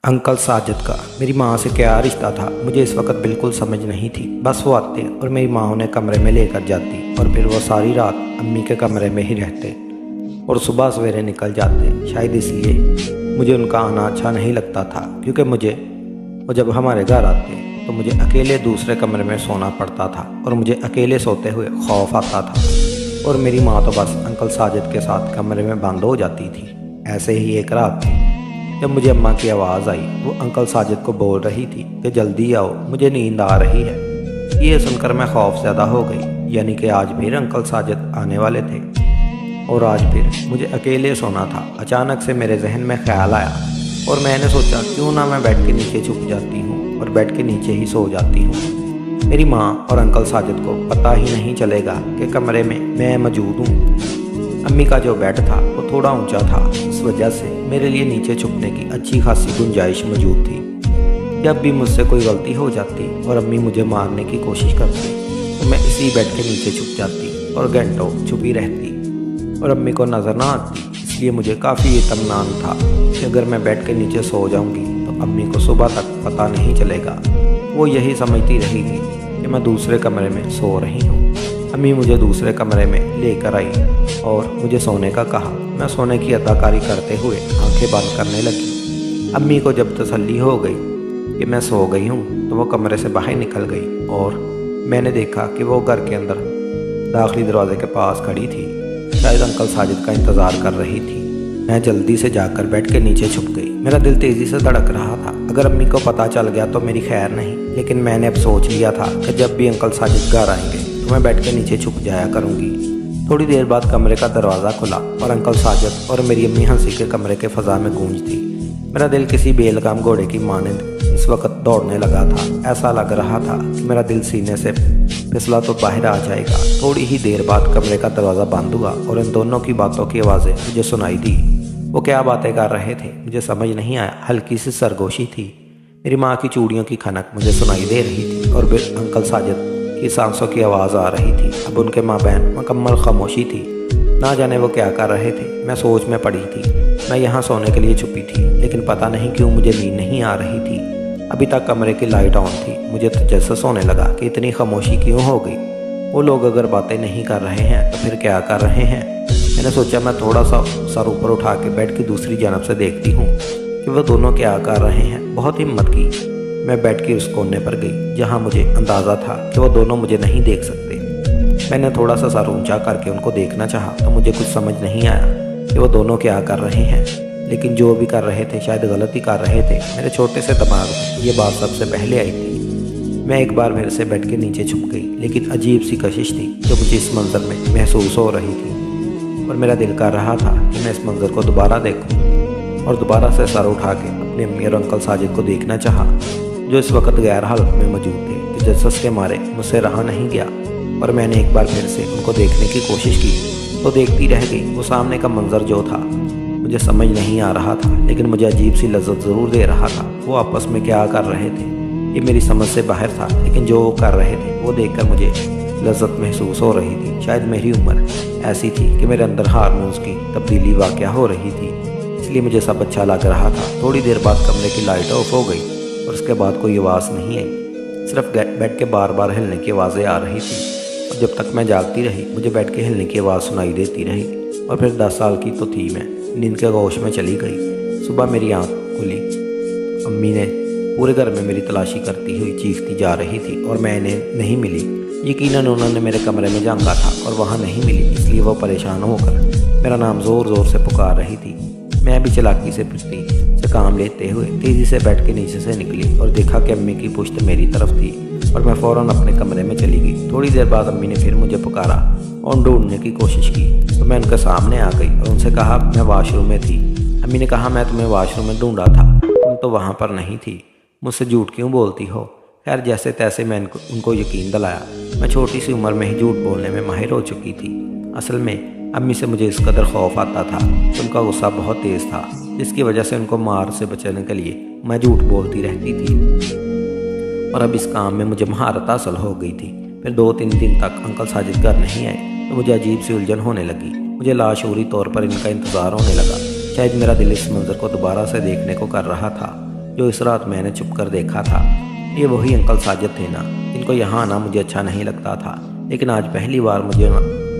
Uncle Sajid का मेरी माँ से क्या रिश्ता था मुझे इस वक्त बिल्कुल समझ नहीं थी। बस वो आते और मेरी माँ उन्हें कमरे में लेकर जाती और फिर वो सारी रात अम्मी के कमरे में ही रहते और सुबह सवेरे निकल जाते। शायद इसलिए मुझे उनका आना अच्छा नहीं लगता था, क्योंकि वो जब हमारे घर आते तो मुझे अकेले दूसरे कमरे में सोना पड़ता था और मुझे अकेले सोते हुए खौफ आता था। और मेरी माँ तो बस अंकल साजिद के साथ कमरे में बंद हो जाती थी। ऐसे ही एक रात थी जब मुझे अम्मा की आवाज़ आई। वो अंकल साजिद को बोल रही थी कि जल्दी आओ, मुझे नींद आ रही है। ये सुनकर मैं खौफ ज़्यादा हो गई, यानी कि आज फिर अंकल साजिद आने वाले थे और आज फिर मुझे अकेले सोना था। अचानक से मेरे जहन में ख्याल आया और मैंने सोचा क्यों ना मैं बेड के नीचे छुप जाती हूँ और बेड के नीचे ही सो जाती हूँ। मेरी माँ और अंकल साजिद को पता ही नहीं चलेगा कि कमरे में मैं मौजूद हूँ। अम्मी का जो बेड था वो थोड़ा ऊंचा था, इस वजह से मेरे लिए नीचे छुपने की अच्छी खासी गुंजाइश मौजूद थी। जब भी मुझसे कोई गलती हो जाती और अम्मी मुझे मारने की कोशिश करती तो मैं इसी बेड के नीचे छुप जाती और घंटों छुपी रहती और अम्मी को नज़र ना आती। इसलिए मुझे काफ़ी इत्मीनान था कि अगर मैं बेड के नीचे सो जाऊंगी तो अम्मी को सुबह तक पता नहीं चलेगा। वो यही समझती रही थी कि मैं दूसरे कमरे में सो रही हूँ। अम्मी मुझे दूसरे कमरे में लेकर आई और मुझे सोने का कहा। मैं सोने की अदाकारी करते हुए आंखें बंद करने लगी। अम्मी को जब तसल्ली हो गई कि मैं सो गई हूँ तो वो कमरे से बाहर निकल गई और मैंने देखा कि वो घर के अंदर दाखिली दरवाजे के पास खड़ी थी। शायद अंकल साजिद का इंतज़ार कर रही थी। मैं जल्दी से जाकर बेड के नीचे छुप गई। मेरा दिल तेज़ी से धड़क रहा था। अगर अम्मी को पता चल गया तो मेरी खैर नहीं, लेकिन मैंने अब सोच लिया था कि जब भी अंकल साजिद घर आएंगे तो मैं बेड के नीचे छुप जाया करूँगी। थोड़ी देर बाद कमरे का दरवाज़ा खुला और अंकल साजिद और मेरी अम्मी हंसी के कमरे के फ़ज़ा में गूंज थी। मेरा दिल किसी बेलगाम घोड़े की मानंद इस वक्त दौड़ने लगा था। ऐसा लग रहा था कि मेरा दिल सीने से फिसला तो बाहर आ जाएगा। थोड़ी ही देर बाद कमरे का दरवाज़ा बंद हुआ और इन दोनों की बातों की आवाज़ें मुझे सुनाई दी। वो क्या बातें कर रहे थे मुझे समझ नहीं आया। हल्की सी सरगोशी थी। मेरी माँ की चूड़ियों की खनक मुझे सुनाई दे रही थी और फिर अंकल साजिद की सांसों की आवाज़ आ रही थी। अब उनके माबैन मुकम्मल खामोशी थी। ना जाने वो क्या कर रहे थे। मैं सोच में पड़ी थी। मैं यहाँ सोने के लिए छुपी थी, लेकिन पता नहीं क्यों मुझे नींद नहीं आ रही थी। अभी तक कमरे की लाइट ऑन थी। मुझे तो जैसा सोने लगा कि इतनी खामोशी क्यों हो गई। वो लोग अगर बातें नहीं कर रहे हैं तो फिर क्या कर रहे हैं। मैंने सोचा मैं थोड़ा सा सर ऊपर उठा के बेड की दूसरी जानब से देखती हूँ कि वो दोनों क्या कर रहे हैं। बहुत हिम्मत की मैं बेड के उस कोने पर गई जहाँ मुझे अंदाज़ा था कि वो दोनों मुझे नहीं देख सकते। मैंने थोड़ा सा सर ऊंचा करके उनको देखना चाहा तो मुझे कुछ समझ नहीं आया कि वो दोनों क्या कर रहे हैं, लेकिन जो भी कर रहे थे शायद गलती कर रहे थे। मेरे छोटे से दिमाग में ये बात सबसे पहले आई थी। मैं एक बार फिर से बेड के नीचे छुप गई, लेकिन अजीब सी कशिश थी जो मुझे इस मंजर में महसूस हो रही थी और मेरा दिल कर रहा था कि मैं इस मंजर को दोबारा देखूं और दोबारा से सर उठा के अपने अम्मी और अंकल साजिद को देखना चाहा, जो इस वक्त गैर हालत में मौजूद थे। कि जज्बस के मारे मुझसे रहा नहीं गया और मैंने एक बार फिर से उनको देखने की कोशिश की तो देखती रह गई। वो सामने का मंजर जो था मुझे समझ नहीं आ रहा था, लेकिन मुझे अजीब सी लज्जत ज़रूर दे रहा था। वो आपस में क्या कर रहे थे ये मेरी समझ से बाहर था, लेकिन जो वो कर रहे थे वो देखकर मुझे लज्जत महसूस हो रही थी। शायद मेरी उम्र ऐसी थी कि मेरे अंदर हार्मोन्स की तब्दीली वाक़या हो रही थी, इसलिए मुझे सब अच्छा लग रहा था। थोड़ी देर बाद कमरे की लाइट ऑफ हो गई और उसके बाद कोई आवाज़ नहीं आई। सिर्फ बेड के बार बार हिलने की आवाज़ें आ रही थी और जब तक मैं जागती रही मुझे बेड के हिलने की आवाज़ सुनाई देती रही। और फिर 10 साल की तो थी मैं, नींद के गोश में चली गई। सुबह मेरी आँख खुली। अम्मी ने पूरे घर में मेरी तलाशी करती हुई चीखती जा रही थी और मैं इन्हें नहीं मिली। यकीनन उन्होंने मेरे कमरे में झांका था और वहाँ नहीं मिली, इसलिए वो परेशान होकर मेरा नाम ज़ोर ज़ोर से पुकार रही थी। मैं भी चालाकी से पुश्ती से काम लेते हुए तेज़ी से बेड के नीचे से निकली और देखा कि अम्मी की पुश्त मेरी तरफ थी और मैं फ़ौरन अपने कमरे में चली गई। थोड़ी देर बाद अम्मी ने फिर मुझे पुकारा और ढूंढने की कोशिश की तो मैं उनके सामने आ गई और उनसे कहा मैं वॉशरूम में थी। अम्मी ने कहा मैं तुम्हें वॉशरूम में ढूंढा था, तुम तो वहाँ पर नहीं थी, मुझसे झूठ क्यों बोलती हो। खैर जैसे तैसे मैं उनको यकीन दिलाया। मैं छोटी सी उम्र में ही झूठ बोलने में माहिर हो चुकी थी। असल में अम्मी से मुझे इस कदर खौफ आता था कि उनका गुस्सा बहुत तेज़ था, जिसकी वजह से उनको मार से बचने के लिए मैं झूठ बोलती रहती थी और अब इस काम में मुझे महारत हासिल हो गई थी। फिर 2-3 दिन तक अंकल साजिद घर नहीं आए तो मुझे अजीब सी उलझन होने लगी। मुझे लाशऊरी तौर पर इनका इंतज़ार होने लगा। शायद मेरा दिल इस मंजर को दोबारा से देखने को कर रहा था। जो इस रात मैंने छुप कर देखा था। ये वही अंकल साजिद थे ना, जिनको यहाँ आना मुझे अच्छा नहीं लगता था, लेकिन आज पहली बार मुझे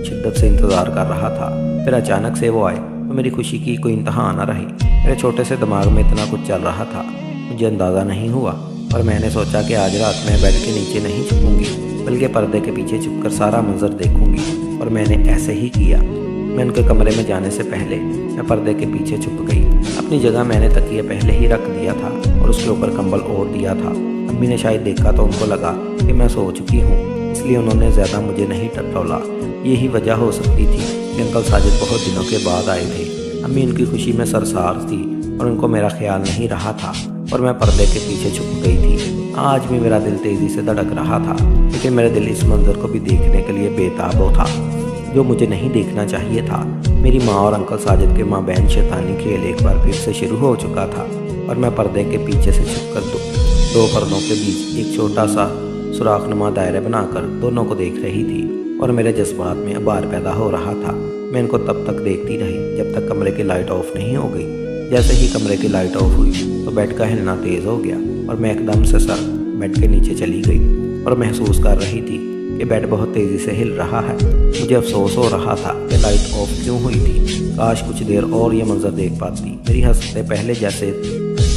शिद्दत से इंतज़ार कर रहा था। फिर अचानक से वो आए तो मेरी खुशी की कोई इंतहा ना रही। मेरे छोटे से दिमाग में इतना कुछ चल रहा था, मुझे अंदाज़ा नहीं हुआ, और मैंने सोचा कि आज रात मैं बेड के नीचे नहीं छुपूंगी, बल्कि पर्दे के पीछे छुपकर सारा मंजर देखूंगी। और मैंने ऐसे ही किया। मैं उनके कमरे में जाने से पहले मैं पर्दे के पीछे छुप गई। अपनी जगह मैंने तकिया पहले ही रख दिया था और उसके ऊपर कंबल ओढ़ दिया था। अम्मी ने शायद देखा तो उनको लगा कि मैं सो चुकी हूँ, इसलिए उन्होंने ज़्यादा मुझे नहीं टटोला। यही वजह हो सकती थी कि अंकल साजिद बहुत दिनों के बाद आए थे। अम्मी उनकी खुशी में सरसार थी और उनको मेरा ख्याल नहीं रहा था, और मैं पर्दे के पीछे छुप गई थी। आज भी मेरा दिल तेज़ी से धड़क रहा था, लेकिन मेरा दिल इस मंजर को भी देखने के लिए बेताब था जो मुझे नहीं देखना चाहिए था। मेरी माँ और अंकल साजिद के माँ बहन शैतानी खेल एक बार फिर से शुरू हो चुका था, और मैं पर्दे के पीछे से छुपकर दो पर्दों के बीच एक छोटा सा सुराखनुमा दायरे बनाकर दोनों को देख रही थी, और मेरे जज्बात में अबार पैदा हो रहा था। मैं इनको तब तक देखती रही जब तक कमरे की लाइट ऑफ नहीं हो गई। जैसे ही कमरे की लाइट ऑफ हुई तो बेड का हिलना तेज़ हो गया, और मैं एकदम से सर बेड के नीचे चली गई और महसूस कर रही थी कि बेड बहुत तेज़ी से हिल रहा है। मुझे अफसोस हो रहा था कि लाइट ऑफ क्यों हुई थी। काश कुछ देर और ये मंजर देख पाती। मेरी हंसते पहले जैसे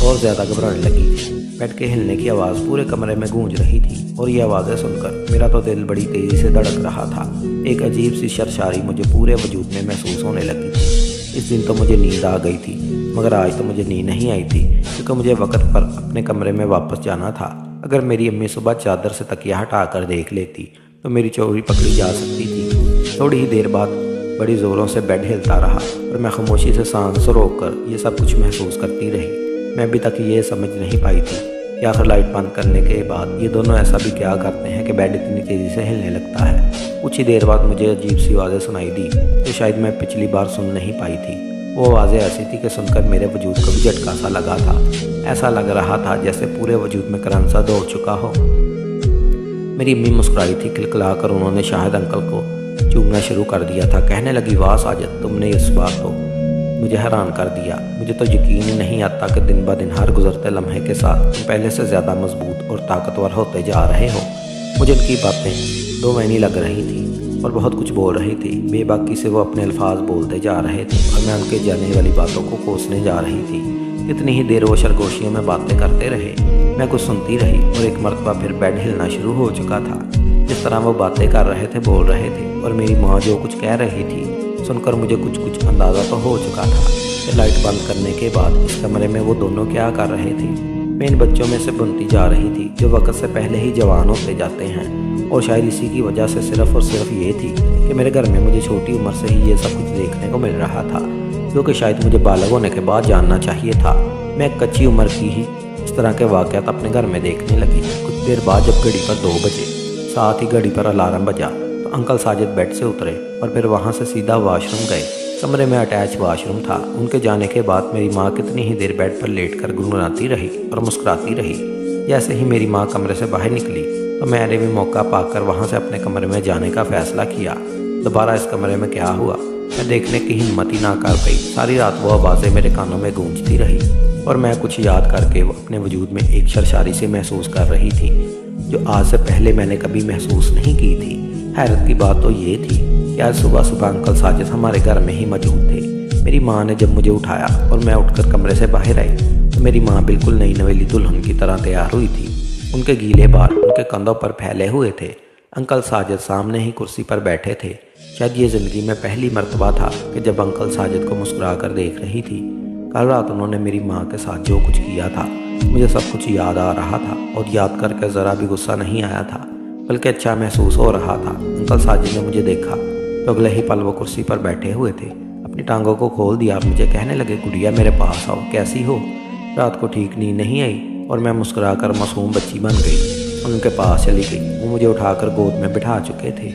और ज़्यादा घबराने लगी। बेड के हिलने की आवाज़ पूरे कमरे में गूंज रही थी, और ये आवाज़ें सुनकर मेरा तो दिल बड़ी तेज़ी से धड़क रहा था। एक अजीब सी शरशारी मुझे पूरे वजूद में महसूस होने लगी थी। इस दिन तो मुझे नींद आ गई थी, मगर आज तो मुझे नींद नहीं आई थी, क्योंकि मुझे वक्त पर अपने कमरे में वापस जाना था। अगर मेरी अम्मी सुबह चादर से तकिया हटा कर देख लेती तो मेरी चोरी पकड़ी जा सकती थी। थोड़ी ही देर बाद बड़ी ज़ोरों से बेड हिलता रहा, और मैं खामोशी से सांस रोक कर ये सब कुछ महसूस करती रही। मैं अभी तक ये समझ नहीं पाई थी कि आखिर लाइट बंद करने के बाद ये दोनों ऐसा भी क्या करते हैं कि बेड इतनी तेज़ी से हिलने लगता है। कुछ ही देर बाद मुझे अजीब सी आवाज़ें सुनाई दी जो शायद मैं पिछली बार सुन नहीं पाई थी। वो आवाज़ें ऐसी थी कि सुनकर मेरे वजूद को भी झटका सा लगा था। ऐसा लग रहा था जैसे पूरे वजूद में करंट सा दौड़ चुका हो। मेरी अम्मी मुस्कुराई थी। खिलखिला कर उन्होंने शाहिद अंकल को चूमना शुरू कर दिया था। कहने लगी, वाह साजिद, तुमने इस बात को मुझे हैरान कर दिया। मुझे तो यकीन ही नहीं आता कि दिन ब दिन हर गुजरते लम्हे के साथ तुम पहले से ज़्यादा मजबूत और ताकतवर होते जा रहे हो। मुझे उनकी बातें दो महीनी लग रही थी और बहुत कुछ बोल रही थी। बेबाकी से वो अपने अल्फाज बोलते जा रहे थे और मैं उनके जाने वाली बातों को कोसने जा रही थी। कितनी ही देर वो सरगोशियों में बातें करते रहे। मैं कुछ सुनती रही और एक मरतबा फिर बेड हिलना शुरू हो चुका था। जिस तरह वो बातें कर रहे थे, बोल रहे थे, और मेरी माँ जो कुछ कह रही थी सुनकर मुझे कुछ अंदाज़ा तो हो चुका था कि लाइट बंद करने के बाद इस कमरे में वो दोनों क्या कर रहे थे। मैं इन बच्चों में से बनती जा रही थी जो वक्त से पहले ही जवान होते जाते हैं, और शायद इसी की वजह से सिर्फ और सिर्फ ये थी कि मेरे घर में मुझे छोटी उम्र से ही ये सब कुछ देखने को मिल रहा था, जो कि शायद मुझे बालग होने के बाद जानना चाहिए था। मैं कच्ची उम्र की ही इस तरह के वाक़यात अपने घर में देखने लगी। कुछ देर बाद जब घड़ी पर 2 बजे, साथ ही घड़ी पर अलार्म बजा, तो अंकल साजिद बेड से उतरे और फिर वहाँ से सीधा वॉशरूम गए। कमरे में अटैच वॉशरूम था। उनके जाने के बाद मेरी माँ कितनी ही देर बेड पर लेटकर गुनगुनाती रही और मुस्कुराती रही। जैसे ही मेरी माँ कमरे से बाहर निकली तो मैंने भी मौका पाकर वहाँ से अपने कमरे में जाने का फ़ैसला किया। दोबारा इस कमरे में क्या हुआ मैं देखने की हिम्मत ही ना कर पाई। सारी रात वो आवाज़ें मेरे कानों में गूंजती रही और मैं कुछ याद करके वो अपने वजूद में एक सरसारी से महसूस कर रही थी जो आज से पहले मैंने कभी महसूस नहीं की थी। हैरत की बात तो ये थी कि आज सुबह सुबह अंकल साजिद हमारे घर में ही मौजूद थे। मेरी माँ ने जब मुझे उठाया और मैं उठकर कमरे से बाहर आई तो मेरी माँ बिल्कुल नई नवेली दुल्हन की तरह तैयार हुई थी। उनके गीले बाल उनके कंधों पर फैले हुए थे। अंकल साजिद सामने ही कुर्सी पर बैठे थे। शायद ये ज़िंदगी में पहली मर्तबा था कि जब अंकल साजिद को मुस्कुरा कर देख रही थी। कल रात उन्होंने मेरी माँ के साथ जो कुछ किया था मुझे सब कुछ याद आ रहा था, और याद करके ज़रा भी गुस्सा नहीं आया था, बल्कि अच्छा महसूस हो रहा था। अंकल साजिद ने मुझे देखा तो अगले ही पल वो कुर्सी पर बैठे हुए थे। अपनी टांगों को खोल दिया और मुझे कहने लगे, गुड़िया मेरे पास आओ, कैसी हो? रात को ठीक नींद नहीं आई और मैं मुस्कुरा कर मासूम बच्ची बन गई। उनके पास चली गई। वो मुझे उठाकर गोद में बिठा चुके थे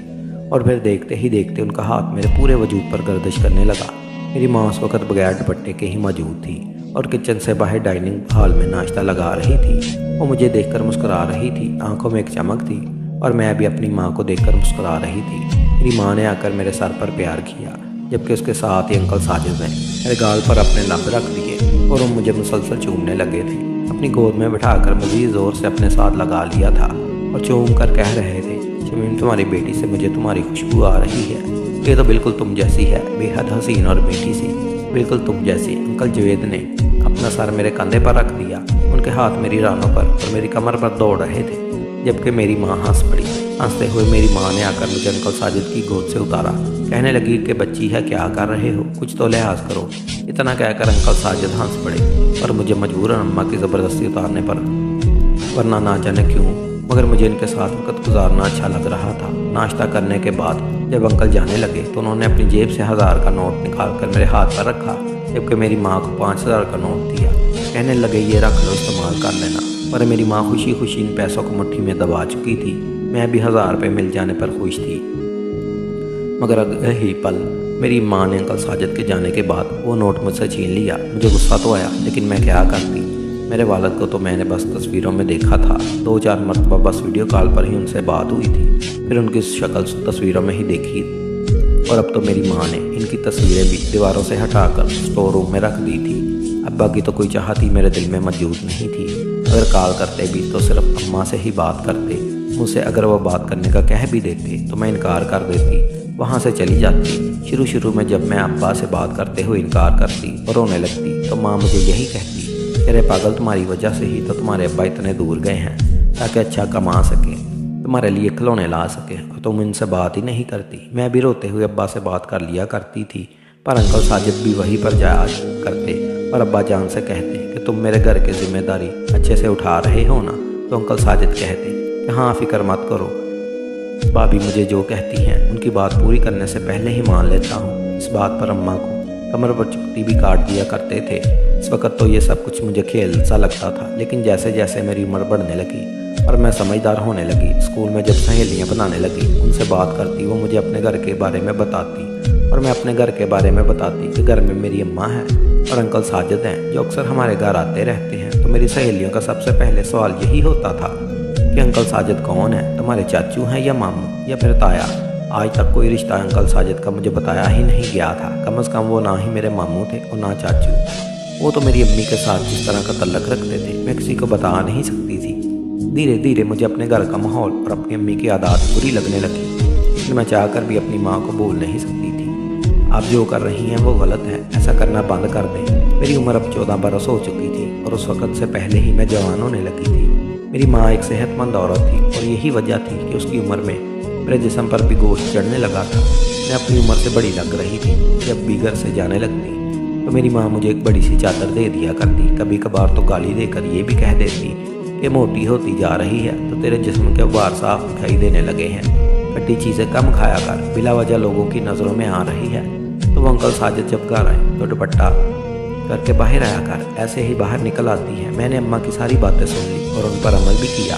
और फिर देखते ही देखते उनका हाथ मेरे पूरे वजूद पर गर्दिश करने लगा। मेरी माँ उस वक़्त बगैर दुपट्टे के ही मौजूद थी और किचन से बाहर डाइनिंग हॉल में नाश्ता लगा रही थी। वो मुझे देखकर मुस्कुरा रही थी। आंखों में एक चमक थी और मैं भी अपनी माँ को देखकर मुस्कुरा रही थी। मेरी माँ ने आकर मेरे सर पर प्यार किया, जबकि उसके साथ ही अंकल साजिद ने मेरे गाल पर अपने लब रख दिए और वो मुझे मुसलसल चूमने लगे थे। अपनी गोद में बिठाकर मज़ीद ज़ोर से अपने साथ लगा लिया था और चूम कर कह रहे थे, शमीम तुम्हारी बेटी से मुझे तुम्हारी खुशबू आ रही है, ये तो बिल्कुल तुम जैसी है, बेहद हसीन और मीठी सी, बिल्कुल तुम जैसी। अंकल जवेद ने अपना सर मेरे कंधे पर रख दिया। उनके हाथ मेरी रानों पर और मेरी कमर पर दौड़ रहे थे, जबकि मेरी माँ हंस पड़ी। हंसते हुए मेरी माँ ने आकर मुझे अंकल साजिद की गोद से उतारा। कहने लगी कि बच्ची है, क्या कर रहे हो, कुछ तो लिहाज करो। इतना कहकर अंकल साजिद हंस पड़े और मुझे मजबूरन अम्मा की ज़बरदस्ती उतारने पर, वरना ना जाने क्यों, मगर मुझे इनके साथ वक्त गुजारना अच्छा लग रहा था। नाश्ता करने के बाद जब अंकल जाने लगे तो उन्होंने अपनी जेब से 1000 का नोट निकाल कर मेरे हाथ पर रखा, जबकि मेरी माँ को 5000 का नोट दिया। कहने लगे, ये रख लो, इस्तेमाल कर लेना। पर मेरी माँ खुशी खुशी इन पैसों को मुट्ठी में दबा चुकी थी। मैं भी 1000 रुपये मिल जाने पर खुश थी, मगर अगले ही पल मेरी माँ ने अंकल साजिद के जाने के बाद वो नोट मुझसे छीन लिया। मुझे गुस्सा तो आया, लेकिन मैं क्या करती। मेरे वालिद को तो मैंने बस तस्वीरों में देखा था, 2-4 मरतबा बस वीडियो कॉल पर ही उनसे बात हुई थी, फिर उनकी शक्ल तस्वीरों में ही देखी। और अब तो मेरी माँ ने इनकी तस्वीरें भी दीवारों से हटाकर स्टोर रूम में रख दी थी। अब्बा की तो कोई चाहती मेरे दिल में मौजूद नहीं थी। अगर कॉल करते भी तो सिर्फ अम्मा से ही बात करते। मुझसे अगर वो बात करने का कह भी देते तो मैं इनकार कर देती, वहाँ से चली जाती। शुरू में जब मैं अब्बा से बात करते हुए इनकार करती और रोने लगती तो माँ मुझे यही कहती, अरे पागल, तुम्हारी वजह से ही तो तुम्हारे अब्बा इतने दूर गए हैं ताकि अच्छा कमा सके, तुम्हारे लिए खिलौने ला सके, और तुम इनसे बात ही नहीं करती। मैं भी रोते हुए अब्बा से बात कर लिया करती थी, पर अंकल साजिद भी वहीं पर जाया करते और अब्बा जान से कहते कि तुम मेरे घर की जिम्मेदारी अच्छे से उठा रहे हो ना। तो अंकल साजिद कहते कि हाँ, फिक्र मत करो, भाभी मुझे जो कहती हैं उनकी बात पूरी करने से पहले ही मान लेता हूँ। इस बात पर अम्मा को कमर पर चुटकी भी काट दिया करते थे। इस वक्त तो ये सब कुछ मुझे खेल सा लगता था, लेकिन जैसे जैसे मेरी उम्र बढ़ने लगी और मैं समझदार होने लगी, स्कूल में जब सहेलियाँ बनाने लगी, उनसे बात करती, वो मुझे अपने घर के बारे में बताती और मैं अपने घर के बारे में बताती कि घर में मेरी अम्मा है और अंकल साजिद हैं जो अक्सर हमारे घर आते रहते हैं। तो मेरी सहेलियों का सबसे पहले सवाल यही होता था कि अंकल साजिद कौन है, तुम्हारे चाचू हैं या मामू या फिर ताया। आज तक कोई रिश्ता अंकल साजिद का मुझे बताया ही नहीं गया था। कम से कम वो ना ही मेरे मामू थे और ना चाचू। वो तो मेरी अम्मी के साथ जिस तरह का तल्लक रखते थे मैं किसी को बता नहीं सकती थी। धीरे धीरे मुझे अपने घर का माहौल और अपनी अम्मी की आदत बुरी लगने लगी, लेकिन मैं चाहकर भी अपनी माँ को बोल नहीं सकती थी। आप जो कर रही हैं वो गलत है, ऐसा करना बंद कर दें। मेरी उम्र अब 14 बरस हो चुकी थी और उस वक़्त से पहले ही मैं जवान होने लगी थी। मेरी माँ एक सेहतमंद औरत थी और यही वजह थी कि उसकी उम्र में मेरे जिस्म पर भी गोश्त चढ़ने लगा था। मैं अपनी उम्र से बड़ी लग रही थी। जब भी घर से जाने लगती तो मेरी माँ मुझे एक बड़ी सी चादर दे दिया करती। कभी कभार तो गाली देकर ये भी कह देती कि मोटी होती जा रही है तो तेरे जिस्म के बार साफ दिखाई देने लगे हैं, खट्टी चीज़ें कम खाया कर, बिला वजह लोगों की नज़रों में आ रही है। तो वो अंकल साजिद जब घर आए तो दुपट्टा करके बाहर आया कर, ऐसे ही बाहर निकल आती है। मैंने अम्मा की सारी बातें सुन ली और उन पर अमल भी किया।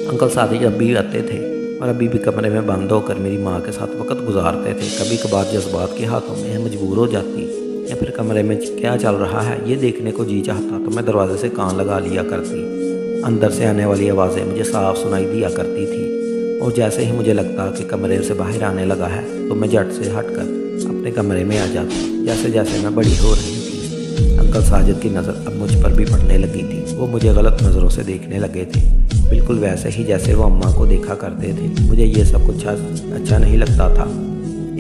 अंकल साजिद जब भी आते थे और अभी भी कमरे में बंद होकर मेरी माँ के साथ वक्त गुजारते थे। कभी कभार जज्बात के हाथों में मजबूर हो जाती या फिर कमरे में क्या चल रहा है ये देखने को जी चाहता तो मैं दरवाजे से कान लगा लिया करती। अंदर से आने वाली आवाज़ें मुझे साफ सुनाई दिया करती थी और जैसे ही मुझे लगता कि कमरे से बाहर आने लगा है तो मैं झट से हटकर अपने कमरे में आ जाती। जैसे जैसे मैं बड़ी हो रही थी अंकल साजिद की नज़र अब मुझ पर भी पड़ने लगी थी। वो मुझे गलत नज़रों से देखने लगे थे, बिल्कुल वैसे ही जैसे वो अम्मा को देखा करते थे। मुझे ये सब कुछ अच्छा नहीं लगता था।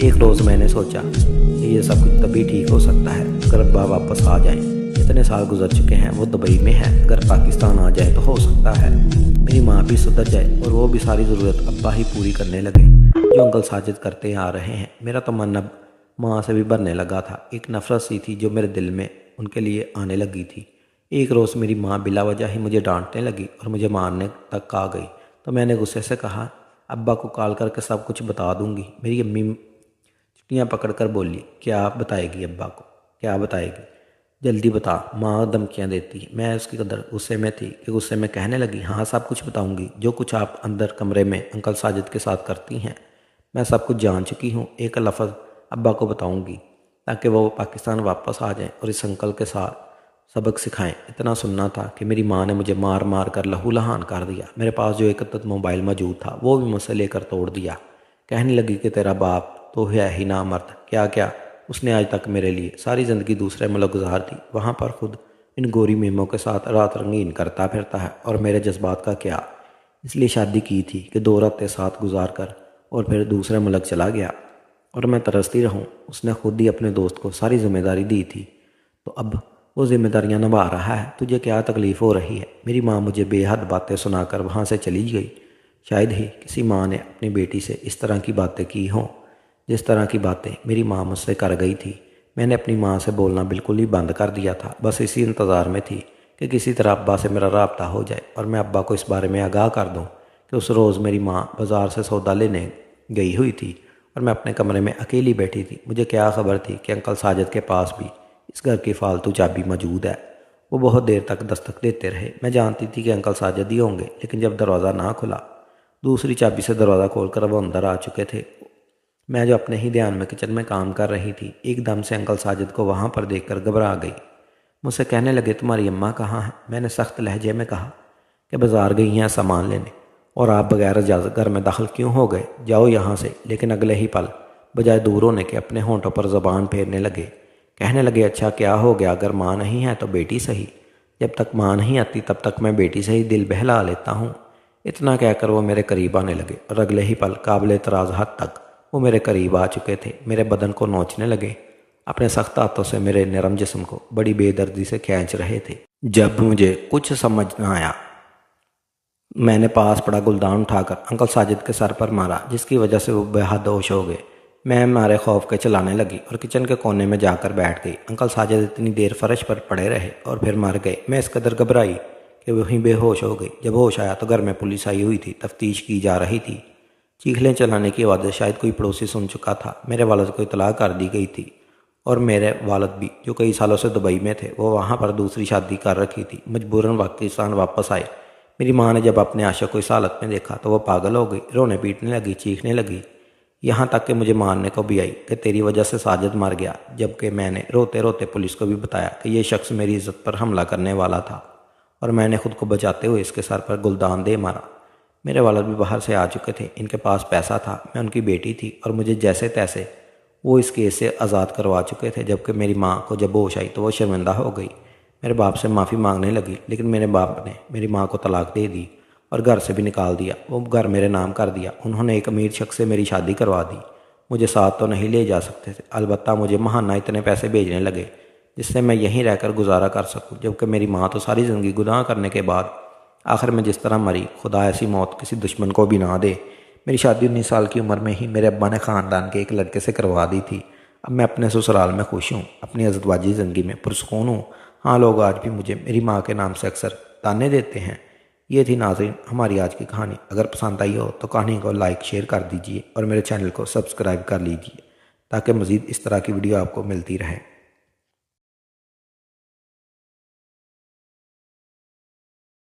एक रोज़ मैंने सोचा कि ये सब कुछ तभी ठीक हो सकता है अगर अब्बा वापस आ जाएं। इतने साल गुजर चुके हैं, वो दुबई में है, अगर पाकिस्तान आ जाए तो हो सकता है मेरी माँ भी सुधर जाए और वो भी सारी ज़रूरत अब्बा ही पूरी करने लगे जो अंकल साजिद करते आ रहे हैं। मेरा तो मन अब माँ से भी भरने लगा था। एक नफरत सी थी जो मेरे दिल में उनके लिए आने लगी थी। एक रोज़ मेरी माँ बिला वजह ही मुझे डांटने लगी और मुझे मारने तक आ गई। तो मैंने गुस्से से कहा, अब्बा को कॉल करके सब कुछ बता दूंगी। मेरी अम्मी छुट्टियाँ पकड़ कर बोली, क्या बताएगी अब्बा को, क्या बताएगी, जल्दी बता। माँ धमकियाँ देती। मैं उसकी कदर गुस्से में थी कि गुस्से में कहने लगी, हाँ सब कुछ बताऊँगी, जो कुछ आप अंदर कमरे में अंकल साजिद के साथ करती हैं मैं सब कुछ जान चुकी हूँ। एक लफ्ज़ अब्बा को बताऊँगी ताकि वो पाकिस्तान वापस आ जाएँ और इस अंकल के साथ सबक सिखाएं। इतना सुनना था कि मेरी माँ ने मुझे मार मार कर लहू लहान कर दिया। मेरे पास जो एक मोबाइल मौजूद था वो भी मुझसे लेकर तोड़ दिया। कहने लगी कि तेरा बाप तो है ही ना मर्द, क्या क्या उसने आज तक मेरे लिए सारी ज़िंदगी दूसरे मुल्क गुजार दी, वहाँ पर खुद ان گوری میموں کے ساتھ رات رنگین کرتا پھرتا ہے، اور میرے جذبات کا کیا؟ اس لیے شادی کی تھی کہ 2 راتیں ساتھ گزار کر اور پھر دوسرے ملک چلا گیا اور میں ترستی رہوں۔ اس نے خود ہی اپنے دوست کو ساری ذمہ داری دی تھی، تو اب وہ ذمہ داریاں نبھا رہا ہے۔ تجھے کیا تکلیف ہو رہی ہے؟ میری ماں مجھے بے حد باتیں سنا کر وہاں سے چلی گئی۔ شاید ہی کسی ماں نے اپنی بیٹی سے اس طرح کی باتیں کی ہوں جس طرح کی باتیں میری ماں مجھ سے کر گئی تھی۔ میں نے اپنی ماں سے بولنا بالکل ہی بند کر دیا تھا، بس اسی انتظار میں تھی کہ کسی طرح ابا سے میرا رابطہ ہو جائے اور میں ابا کو اس بارے میں آگاہ کر دوں کہ اس روز میری ماں بازار سے سودا لینے گئی ہوئی تھی اور میں اپنے کمرے میں اکیلی بیٹھی تھی۔ مجھے کیا خبر تھی کہ انکل ساجد کے پاس بھی اس گھر کی فالتو چابی موجود ہے۔ وہ بہت دیر تک دستک دیتے رہے۔ میں جانتی تھی کہ انکل ساجد ہی ہوں گے، لیکن جب دروازہ نہ کھلا، دوسری چابی سے دروازہ کھول کر وہ اندر آ چکے تھے۔ میں جو اپنے ہی دھیان میں کچن میں کام کر رہی تھی، ایک دم سے انکل ساجد کو وہاں پر دیکھ کر گھبرا گئی۔ مجھ سے کہنے لگے، تمہاری اماں کہاں ہیں؟ میں نے سخت لہجے میں کہا کہ بازار گئی ہیں سامان لینے۔ اور آپ بغیر اجازت گھر میں داخل کیوں ہو گئے؟ جاؤ یہاں سے۔ لیکن اگلے ہی پل بجائے دور ہونے کے اپنے ہونٹوں پر زبان پھیرنے لگے۔ کہنے لگے، اچھا کیا ہو گیا؟ اگر ماں نہیں ہے تو بیٹی صحیح۔ جب تک ماں نہیں آتی تب تک میں بیٹی سے ہی دل بہلا لیتا ہوں۔ اتنا کہہ کر وہ میرے قریب آنے لگے اور اگلے ہی پل قابل اعتراض حد تک وہ میرے قریب آ چکے تھے۔ میرے بدن کو نوچنے لگے، اپنے سخت ہاتھوں سے میرے نرم جسم کو بڑی بے دردی سے کھینچ رہے تھے۔ جب مجھے کچھ سمجھ نہ آیا، میں نے پاس پڑا گلدان اٹھا کر انکل ساجد کے سر پر مارا، جس کی وجہ سے وہ بے حد ہوش ہو گئے۔ میں مارے خوف کے چلانے لگی اور کچن کے کونے میں جا کر بیٹھ گئی۔ انکل ساجد اتنی دیر فرش پر پڑے رہے اور پھر مر گئے۔ میں اس قدر گھبرائی کہ وہیں بے ہوش ہو گئی۔ جب ہوش آیا تو گھر میں پولیس آئی ہوئی تھی، تفتیش کی جا رہی تھی۔ چیخلیں چلانے کی آوازیں شاید کوئی پڑوسی سن چکا تھا۔ میرے والد کو اطلاع کر دی گئی تھی، اور میرے والد بھی، جو کئی سالوں سے دبئی میں تھے، وہ وہاں پر دوسری شادی کر رکھی تھی، مجبوراً پاکستان واپس آئے۔ میری ماں نے جب اپنے عاشق کو اس حالت میں دیکھا تو وہ پاگل ہو گئی، رونے پیٹنے لگی، چیخنے لگی، یہاں تک کہ مجھے مارنے کو بھی آئی کہ تیری وجہ سے ساجد مر گیا۔ جبکہ میں نے روتے روتے پولیس کو بھی بتایا کہ یہ شخص میری عزت پر حملہ کرنے والا تھا اور میں نے خود کو بچاتے ہوئے اس کے سر پر گلدان دے مارا۔ میرے والد بھی باہر سے آ چکے تھے، ان کے پاس پیسہ تھا، میں ان کی بیٹی تھی اور مجھے جیسے تیسے وہ اس کیس سے آزاد کروا چکے تھے۔ جبکہ میری ماں کو جب ہوش آئی تو وہ شرمندہ ہو گئی، میرے باپ سے معافی مانگنے لگی، لیکن میرے باپ نے میری ماں کو طلاق دے دی اور گھر سے بھی نکال دیا۔ وہ گھر میرے نام کر دیا۔ انہوں نے ایک امیر شخص سے میری شادی کروا دی۔ مجھے ساتھ تو نہیں لے جا سکتے تھے، البتہ مجھے ماہانہ اتنے پیسے بھیجنے لگے جس سے میں یہیں رہ کر گزارا کر سکوں۔ جبکہ میری ماں تو ساری زندگی گناہ کرنے کے بعد آخر میں جس طرح مری، خدا ایسی موت کسی دشمن کو بھی نہ دے۔ میری شادی 19 سال کی عمر میں ہی میرے ابا نے خاندان کے ایک لڑکے سے کروا دی تھی۔ اب میں اپنے سسرال میں خوش ہوں، اپنی ازدواجی زندگی میں پرسکون ہوں۔ ہاں، لوگ آج بھی مجھے میری ماں کے نام سے اکثر تانے دیتے ہیں۔ یہ تھی ناظرین ہماری آج کی کہانی۔ اگر پسند آئی ہو تو کہانی کو لائک شیئر کر دیجیے اور میرے چینل کو سبسکرائب کر لیجیے تاکہ مزید اس طرح کی ویڈیو آپ کو ملتی رہے۔